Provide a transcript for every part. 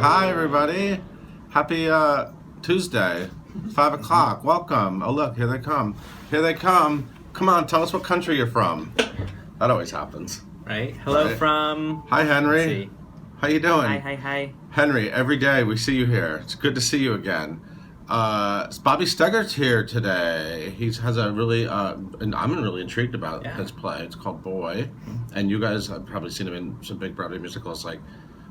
Hi, everybody. Happy Tuesday, 5 o'clock. Welcome. Oh, look, here they come. Here they come. Come on, tell us what country you're from. That always happens. Right? Hello Right. from... Hi, Henry. Let's see. How you doing? Hi. Henry, every day we see you here. It's good to see you again. Bobby Steggert's here today. He has a really, and I'm really intrigued about his play. It's called Boy. And you guys have probably seen him in some big Broadway musicals like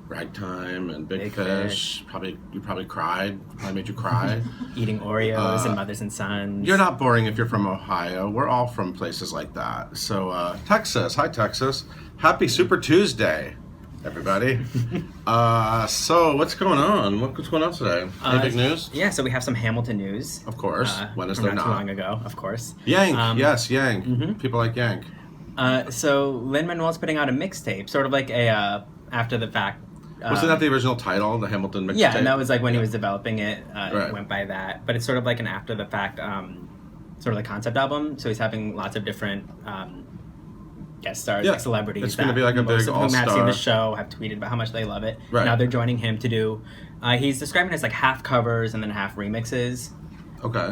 Ragtime and Big Fish. You probably cried. Probably made you cry. Eating Oreos and Mothers and Sons. You're not boring if you're from Ohio. We're all from places like that. So, Texas. Hi, Texas. Happy Super Tuesday, everybody. So what's going on? What's going on today? Any big news? Yeah, so we have some Hamilton news. Of course. When is from there not not? too long ago, of course. Yank. Yes, Yank. People like Yank. So Lin-Manuel's putting out a mixtape, sort of like a after the fact. Wasn't that the original title, the Hamilton mixtape? Yeah, and that was like when he was developing it, Right. it went by that. But it's sort of like an after the fact, sort of like concept album. So he's having lots of different guest stars, like celebrities. It's going to be like a big all-star. Most of whom have seen the show, have tweeted about how much they love it. Right. Now they're joining him to do. He's describing it as like half covers and then half remixes. Okay.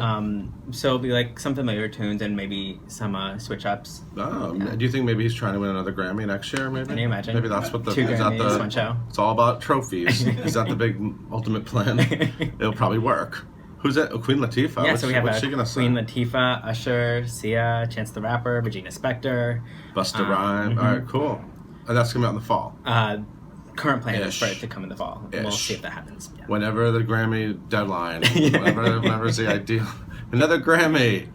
So it'll be like some familiar tunes and maybe some switch ups. Oh, do you think maybe he's trying to win another Grammy next year? Maybe. Can you imagine? Maybe that's what the 2 Grammys, one show. It's all about trophies. Is that the big ultimate plan? It'll probably work. Who's that? Oh, Queen Latifah. Yeah, so we have what's she gonna Queen sing? Latifah, Usher, Sia, Chance the Rapper, Regina Spektor. Busta Rhymes. All right, cool. And that's gonna be out in the fall. Current plan is for it to come in the fall. We'll Ish. see if that happens. Yeah. Whenever the Grammy deadline, whenever's the ideal. Another Grammy.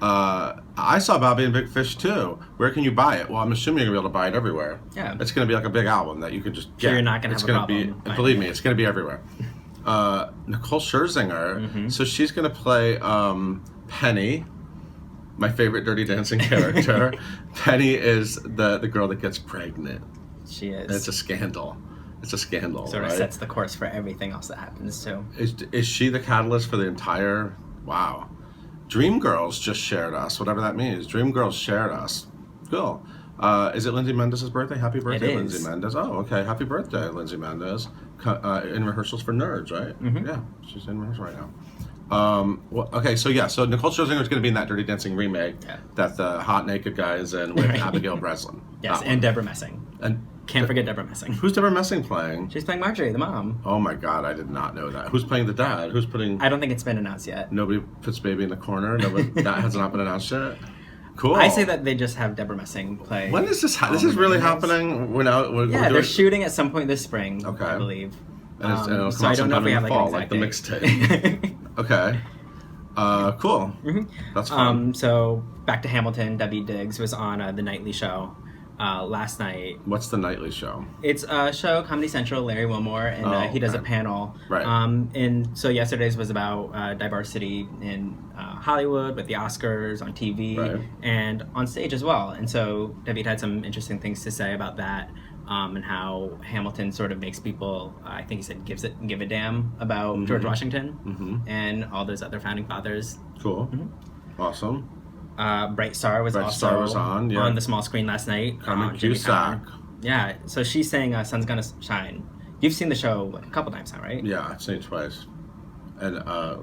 I saw Bobby and Big Fish too. Where can you buy it? Well, I'm assuming you're gonna be able to buy it everywhere. Yeah. It's gonna be like a big album that you could just get. So you're not gonna have a problem Be, buying believe it. me, it's gonna be everywhere. Nicole Scherzinger. So she's gonna play Penny, my favorite Dirty Dancing character. Penny is the girl that gets pregnant. She is. And it's a scandal. It's a scandal, Sort of right? sets the course for everything else that happens too. Is she the catalyst for the entire... Wow. Dreamgirls just shared us, whatever that means. Dreamgirls shared us. Cool. Is it Lindsay Mendez's birthday? Happy birthday, It Lindsay is. Mendez. Oh, okay. Happy birthday, Lindsay Mendez. In rehearsals for Nerds, right? Yeah, she's in rehearsal right now. Okay, so Nicole Scherzinger is going to be in that Dirty Dancing remake that the hot naked guy is in with Abigail Breslin. Yes, That and one. Deborah Messing. And Can't forget Deborah Messing. who's Deborah Messing playing? She's playing Marjorie, the mom. Oh my God, I did not know that. Who's playing the dad? Who's putting... I don't think it's been announced yet. Nobody puts baby in the corner. Nobody, that has not been announced yet. Cool. I say that they just have Deborah Messing play. When is this? This is really happening. We're Yeah, doing, they're shooting at some point this spring. Okay. I believe. and it'll come So out I don't know if sometime we in have the like fall, an like the exact mixtape. Okay. Cool. That's fun. So back to Hamilton. W. Diggs was on the Nightly Show last night. What's the nightly show? It's a show, Comedy Central, Larry Wilmore, and he does a panel. Right. And so yesterday's was about diversity in Hollywood, with the Oscars, on TV, Right. and on stage as well. And so David had some interesting things to say about that, and how Hamilton sort of makes people, I think he said, give a damn about George Washington and all those other founding fathers. Cool. Awesome. Bright Star was Bright also Star was on the small screen last night. Carmen Jimmy Cusack. Fallon. Yeah, so she's saying Sun's Gonna Shine. You've seen the show a couple times now, right? Yeah, I've seen it twice. And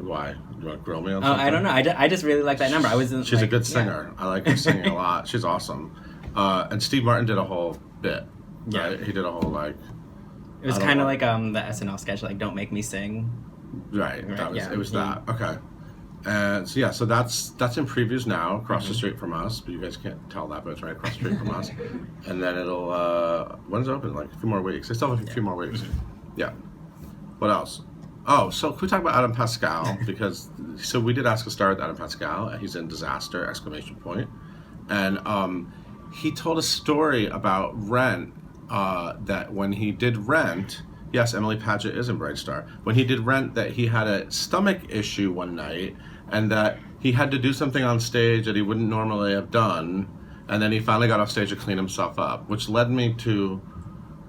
why? You want to grill me on something? I don't know. I just really like that number. She's a good singer. I like her singing a lot. She's awesome. And Steve Martin did a whole bit. Yeah. Right? He did a whole like... It was I don't kind know. of like the SNL sketch, like "Don't Make Me Sing." Right. That was, yeah. It was that. Okay. And so that's in previews now, across the street from us. But you guys can't tell that, but it's right across the street from us. And then it'll when's it open? Like a few more weeks. They still have a few more weeks. Yeah. What else? Oh, so can we talk about Adam Pascal? Because so we did ask a star with Adam Pascal. He's in Disaster! Exclamation point. And he told a story about Rent. That when he did Rent, yes, Emily Paget is in Bright Star. When he did Rent, that he had a stomach issue one night, and that he had to do something on stage that he wouldn't normally have done, and then he finally got off stage to clean himself up, which led me to...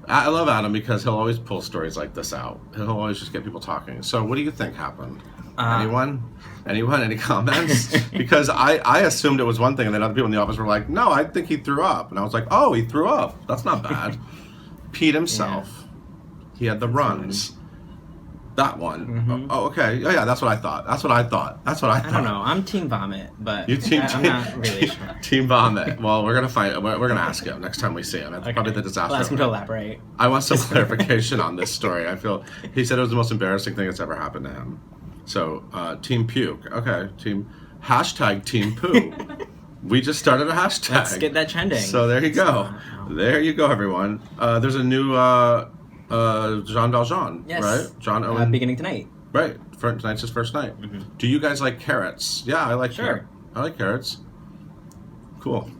I love Adam because he'll always pull stories like this out. He'll always just get people talking. So what do you think happened? Anyone? Any comments? Because I assumed it was one thing, and then other people in the office were like, no, I think he threw up. And I was like, oh, he threw up. That's not bad. Peed himself. He had the runs. That one. Oh, okay. Yeah, that's what I thought. I don't know. I'm Team Vomit, but I'm not really sure. Team Vomit. Well, we're gonna ask him next time we see him. That's probably the disaster. We'll ask him to elaborate. I want some clarification on this story. I feel he said it was the most embarrassing thing that's ever happened to him. So, Team Puke. Okay. Team Poo. We just started a hashtag. Let's get that trending. So there you go. There you go, everyone. There's a new Jean Valjean, yes. right? John Owen. Beginning tonight. Right. Tonight's his first night. Do you guys like carrots? Yeah, I like Sure. I like carrots. Cool.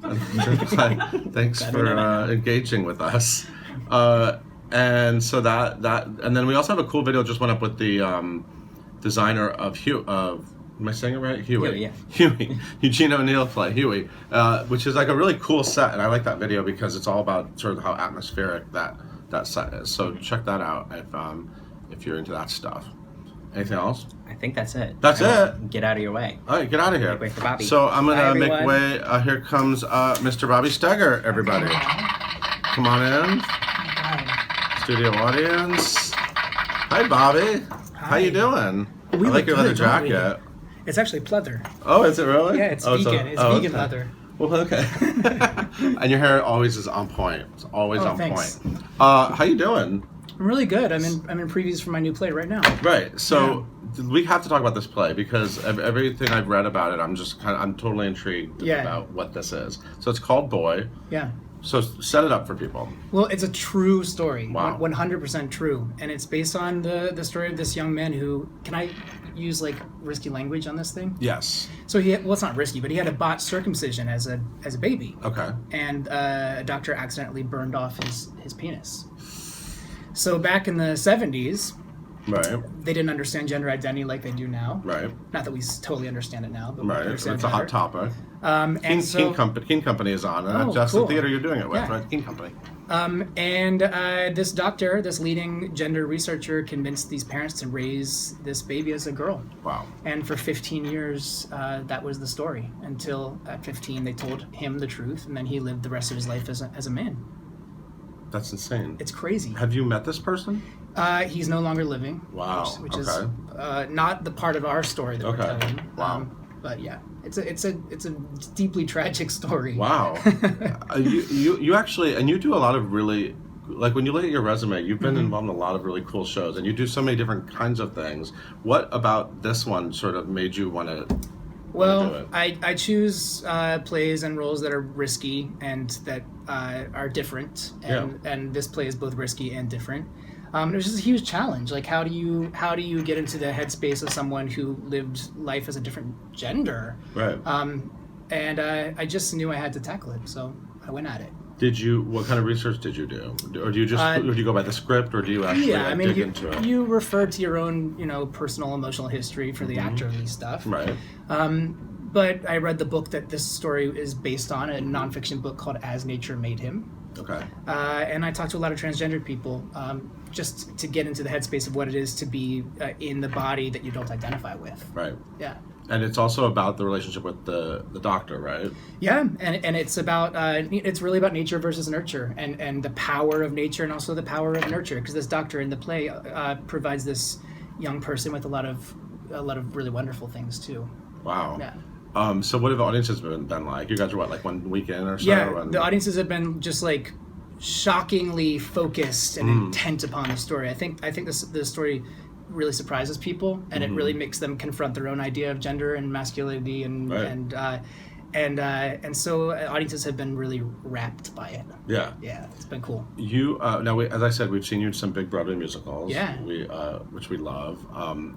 Thanks for engaging with us. And so that and then we also have a cool video just went up with the designer of am I saying it right? Huey. Yeah. Huey. Eugene O'Neill play Huey, which is like a really cool set, and I like that video because it's all about sort of how atmospheric that set is. So check that out if you're into that stuff. Anything else? I think that's it. That's it. Get out of your way. All right, get out of here. Make way for Bobby. So I'm gonna Bye, make everyone. way. Here comes Mr. Bobby Steggert. Everybody, come on in. Studio audience. Hi, Bobby. How you doing? I like your leather jacket. It's actually pleather. Oh, is it really? Yeah, it's vegan. It's vegan leather. Well, okay. And your hair always is on point. It's always on thanks. point. How you doing? I'm really good. I'm in previews for my new play right now. Right. So we have to talk about this play because everything I've read about it, I'm totally intrigued about what this is. So it's called Boy. Yeah. So set it up for people. Well, it's a true story. Wow. 100% true. And it's based on the story of this young man who, can I use like risky language on this thing? Yes. So it's not risky, but he had a botched circumcision as a baby. Okay. And a doctor accidentally burned off his penis. So back in the 70s, right, they didn't understand gender identity like they do now. Right. Not that we totally understand it now, but we Right. understand It's a hot topic. Keen Company is on, and Oh, that's cool. the theater you're doing it with, Yeah. right? Keen Company. And this doctor, this leading gender researcher, convinced these parents to raise this baby as a girl. Wow. And for 15 years, that was the story. Until at 15, they told him the truth, and then he lived the rest of his life as a man. That's insane. It's crazy. Have you met this person? He's no longer living. Wow. Which Okay. is not the part of our story that we're telling. Wow. But yeah, it's a deeply tragic story. Wow. You actually, and you do a lot of really, like when you look at your resume, you've been involved in a lot of really cool shows, and you do so many different kinds of things. What about this one sort of made you want to? Well, I choose plays and roles that are risky and that are different, and this play is both risky and different. It was just a huge challenge. Like, how do you get into the headspace of someone who lived life as a different gender? Right. And I just knew I had to tackle it, so I went at it. What kind of research did you do? Or do you just, or do you go by the script, or do you actually dig into it? You refer to your own, personal, emotional history for the actorly stuff. Right. But I read the book that this story is based on, a nonfiction book called As Nature Made Him. Okay. And I talked to a lot of transgendered people just to get into the headspace of what it is to be in the body that you don't identify with. Right. Yeah. And it's also about the relationship with the doctor, right? Yeah, and it's about it's really about nature versus nurture, and the power of nature and also the power of nurture, because this doctor in the play provides this young person with a lot of really wonderful things too. Wow. Yeah. So what have the audiences been like? You guys are what, like 1 weekend or so? Yeah, the audiences have been just like shockingly focused and intent upon the story. I think the story really surprises people, and it really makes them confront their own idea of gender and masculinity, and so audiences have been really rapt by it. Yeah. Yeah, it's been cool. You now, as I said, we've seen you in some big Broadway musicals. Yeah. Which we love.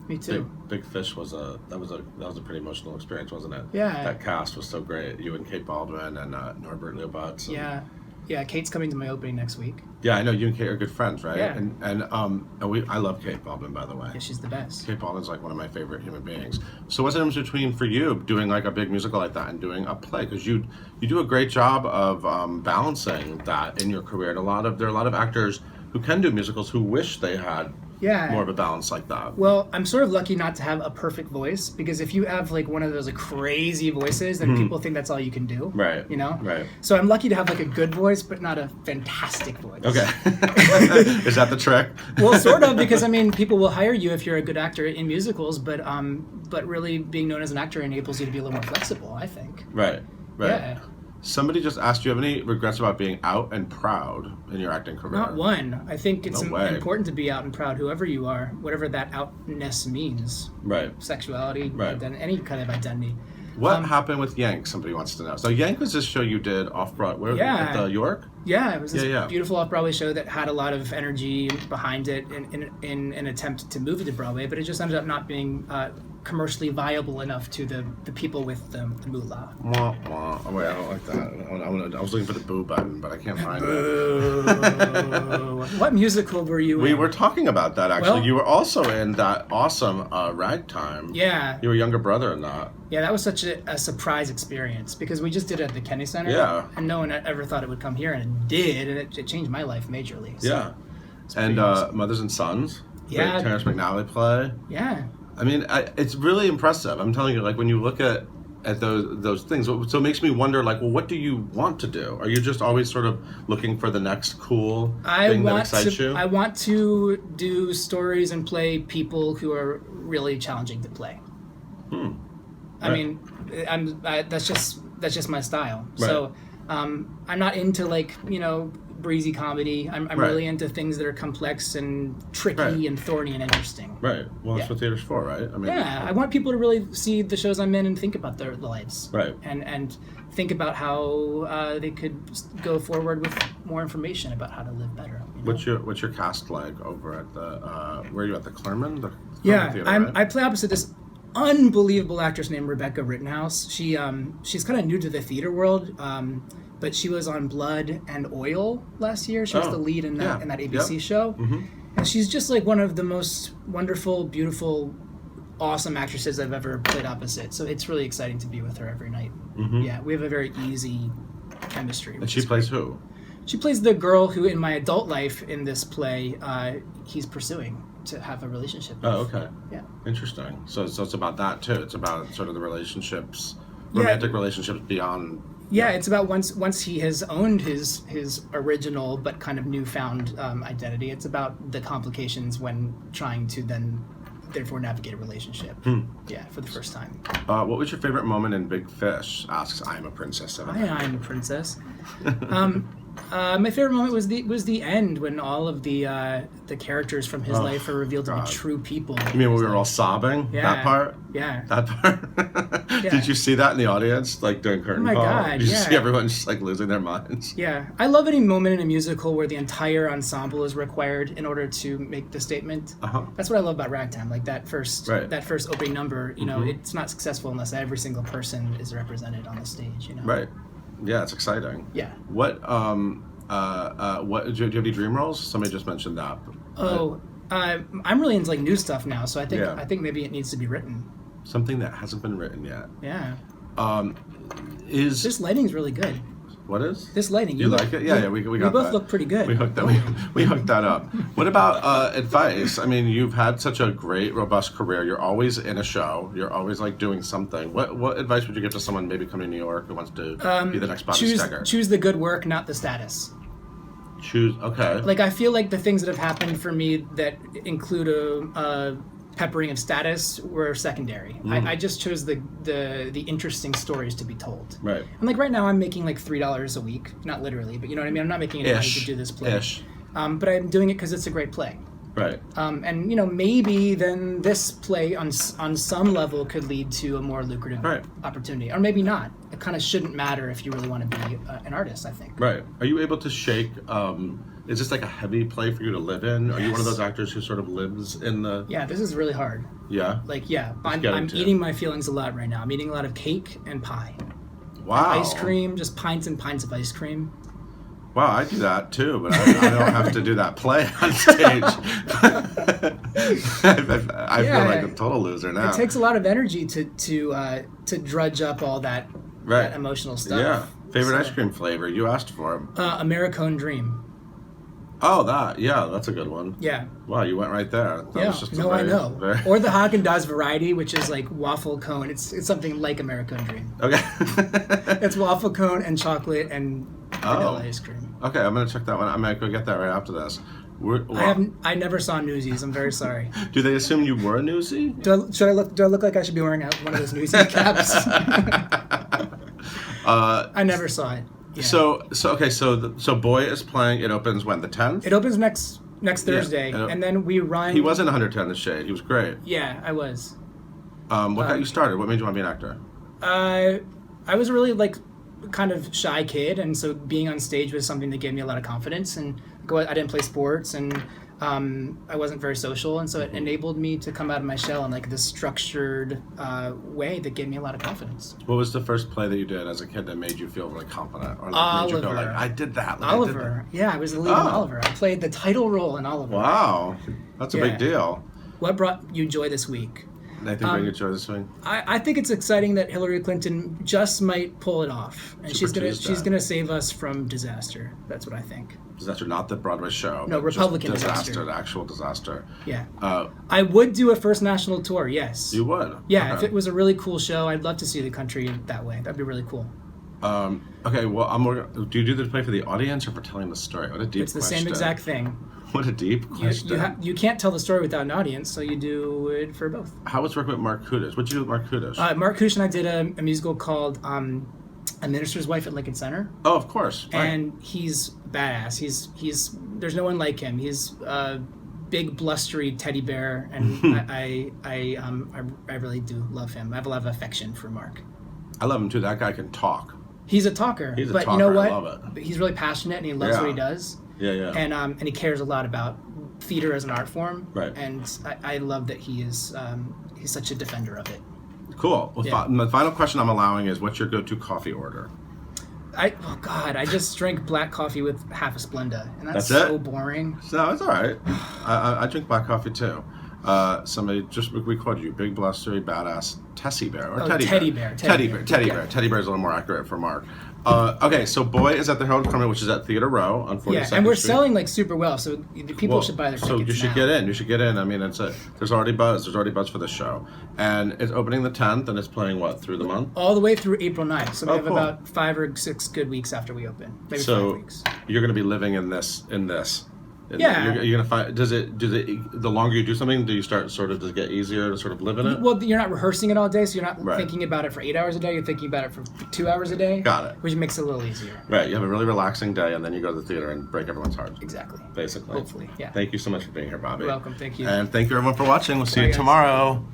Me too. Big Fish was a pretty emotional experience, wasn't it? Yeah. That cast was so great. You and Kate Baldwin and Norbert Leobutz. Yeah, Kate's coming to my opening next week. Yeah, I know you and Kate are good friends, right? Yeah. And I love Kate Baldwin, by the way. Yeah, she's the best. Kate Baldwin's like one of my favorite human beings. So what's the difference between for you doing like a big musical like that and doing a play? Because you do a great job of balancing that in your career. And there are a lot of actors who can do musicals who wish they had Yeah. more of a balance like that. Well, I'm sort of lucky not to have a perfect voice, because if you have like one of those like crazy voices, then people think that's all you can do. Right. You know? Right. So I'm lucky to have like a good voice, but not a fantastic voice. Okay. Is that the trick? Well, sort of, because I mean, people will hire you if you're a good actor in musicals, but really being known as an actor enables you to be a little more flexible, I think. Right. Right. Yeah. Somebody just asked, do you have any regrets about being out and proud in your acting career? Not one. I think it's No way. important to be out and proud, whoever you are, whatever that outness means. Right. Sexuality, Right. any kind of identity. What happened with Yank? Somebody wants to know. So Yank was this show you did off-Broadway at the York? Yeah, it was this Yeah. beautiful off-Broadway show that had a lot of energy behind it in an attempt to move it to Broadway, but it just ended up not being commercially viable enough to the people with the moolah. Wah, wah. Oh, wait, I don't like that. I was looking for the boo button, but I can't find it. Boo. What musical were you in? We were talking about that, actually. Well- You were also in that awesome Ragtime. Yeah. You were a younger brother in that. Yeah, that was such a surprise experience, because we just did it at the Kennedy Center. Yeah. And no one ever thought it would come here, and it did, and it changed my life majorly. So Yeah. And pretty awesome. Mothers and Sons. Yeah. Great Terrence McNally play. Yeah. I mean, it's really impressive. I'm telling you, like, when you look at those things, so it makes me wonder, like, well, what do you want to do? Are you just always sort of looking for the next cool thing that excites you? I want to do stories and play people who are really challenging to play. I Right. mean, that's just my style. Right. So I'm not into, like, breezy comedy. I'm Right. really into things that are complex and tricky Right. and thorny and interesting. Right. Well, that's Yeah. what theater's for, right? I mean, Yeah, I want people to really see the shows I'm in and think about their lives. Right. And think about how they could go forward with more information about how to live better. You know? What's your cast like over at the where are you at the Claremont? The Yeah, Theater, I right? play opposite this unbelievable actress named Rebecca Rittenhouse. She's kind of new to the theater world, but she was on Blood and Oil last year. She was the lead in that ABC show, and she's just like one of the most wonderful, beautiful, awesome actresses I've ever played opposite. So it's really exciting to be with her every night. Yeah, we have a very easy chemistry. And she plays who? She plays the girl who, in my adult life in this play, he's pursuing to have a relationship with. Oh, okay. Yeah. Interesting. So it's about that too. It's about sort of the relationships, romantic relationships beyond. Yeah, it's about once he has owned his original but kind of newfound identity. It's about the complications when trying to then therefore navigate a relationship. Yeah, for the first time. What was your favorite moment in Big Fish? Asks I'm a Princess. I'm a princess. My favorite moment was the end, when all of the characters from his life are revealed to be true people. You mean when we were all sobbing? Yeah. That part? Yeah. That part? Yeah. Did you see that in the audience, like during curtain Oh my call? God, Did you yeah. see everyone just like losing their minds? Yeah, I love any moment in a musical where the entire ensemble is required in order to make the statement. That's what I love about Ragtime. Like that first opening number, you know, it's not successful unless every single person is represented on the stage. You know. Right. Yeah, it's exciting. Yeah. What do you have any dream roles? Somebody just mentioned that. I'm really into like new stuff now, so I Yeah. think maybe it needs to be written. Something that hasn't been written yet. Yeah. Is This lighting's really good. what is? This lighting. You like it? Yeah, we got that. We both look pretty good. We hooked that. We hooked that up. What about advice? I mean, you've had such a great, robust career. You're always in a show. You're always like doing something. What advice would you give to someone maybe coming to New York who wants to be the next Bobby Steggert? Choose the good work, not the status. Okay. Like, I feel like the things that have happened for me that include a peppering of status were secondary. I just chose the interesting stories to be told. Right. And like right now I'm making like $3 a week, not literally, but you know what I mean? I'm not making any money to do this play. But I'm doing it because it's a great play. Right. And you know, maybe then this play on some level could lead to a more lucrative opportunity, or maybe not. It kind of shouldn't matter if you really want to be an artist, I think. Right. Are you able to shake? Is this like a heavy play for you to live in? Are you one of those actors who sort of lives in the? Yeah, this is really hard. Yeah. Like, yeah, I'm eating my feelings a lot right now. I'm eating a lot of cake and pie. Wow. And ice cream, just pints and pints of ice cream. Wow, I do that too, but I don't have to do that play on stage. I feel like a total loser now. It takes a lot of energy to drudge up all that emotional stuff. Yeah. Favorite ice cream flavor? You asked for them. Americone Dream. Oh, that's a good one. Yeah. Wow, you went right there. That was just I know. Or the Haagen-Dazs variety, which is like waffle cone. It's something like American Dream. Okay. It's waffle cone and chocolate and vanilla ice cream. Okay, I'm gonna check that one. I'm gonna go get that right after this. I never saw Newsies. I'm very sorry. Do they assume you were a newsie? Do I look like I should be wearing one of those Newsie caps? I never saw it. Yeah. So Boy is playing. It opens when, the 10th? It opens next Thursday, and then we run. He was in 110 The Shade. He was great. Yeah, I was. What got you started? What made you want to be an actor? I was really like kind of shy kid, and so being on stage was something that gave me a lot of confidence. And I didn't play sports, and I wasn't very social, and so it enabled me to come out of my shell in like this structured way that gave me a lot of confidence. What was the first play that you did as a kid that made you feel really confident, or Oliver. made you go like, I did that? Like, Oliver. Yeah, I was the lead in Oliver. I played the title role in Oliver. Wow, that's a big deal. What brought you joy this week? Anything bring you joy this week? I think it's exciting that Hillary Clinton just might pull it off, and she's gonna save us from disaster. That's what I think. Disaster, not the Broadway show. No, Republican disaster. The actual disaster. Yeah. I would do a first national tour. Yes. You would. Yeah, okay. If it was a really cool show, I'd love to see the country that way. That'd be really cool. Okay. Well, do you do the play for the audience or for telling the story? What a deep question. It's the same exact thing. What a deep question. You can't tell the story without an audience, so you do it for both. How was working with Mark Kudish? What'd you do with Mark Kudish? Mark Kudish and I did a musical called A Minister's Wife at Lincoln Center. Oh, of course. Right. And he's badass. He's there's no one like him. He's a big blustery teddy bear, and I really do love him. I have a lot of affection for Mark. I love him too. That guy can talk. He's a talker. He's a but talker. You know what? I love it. He's really passionate, and he loves what he does. Yeah. And he cares a lot about theater as an art form. Right. And I love that he's such a defender of it. Cool. Well, the final question I'm allowing is, what's your go-to coffee order? I just drank black coffee with half a Splenda, and that's so boring. No, it's all right. I drink black coffee too. Somebody just recorded you, big blustery badass Tessie Bear or Teddy Bear. Teddy Bear is a little more accurate for Mark. Okay, so Boy is at the Herald Permit, which is at Theater Row on 42nd Yeah, and we're Street. selling like super well, so people should buy their tickets. So you should now. get in. You should get in. I mean, there's already buzz. There's already buzz for this show, and it's opening the 10th, and it's playing through the month. All the way through April 9th. So we have cool. about 5 or 6 good weeks after we open. Maybe 5 weeks. You're going to be living in this. Yeah. You're gonna find. Does it? The longer you do something, do you start does it get easier to sort of live in it? Well, you're not rehearsing it all day, so you're not thinking about it for 8 hours a day. You're thinking about it for 2 hours a day. Got it. Which makes it a little easier. Right. You have a really relaxing day, and then you go to the theater and break everyone's heart. Exactly. Basically. Hopefully. Yeah. Thank you so much for being here, Bobby. You're welcome. Thank you. And thank you everyone for watching. We'll see you guys. tomorrow.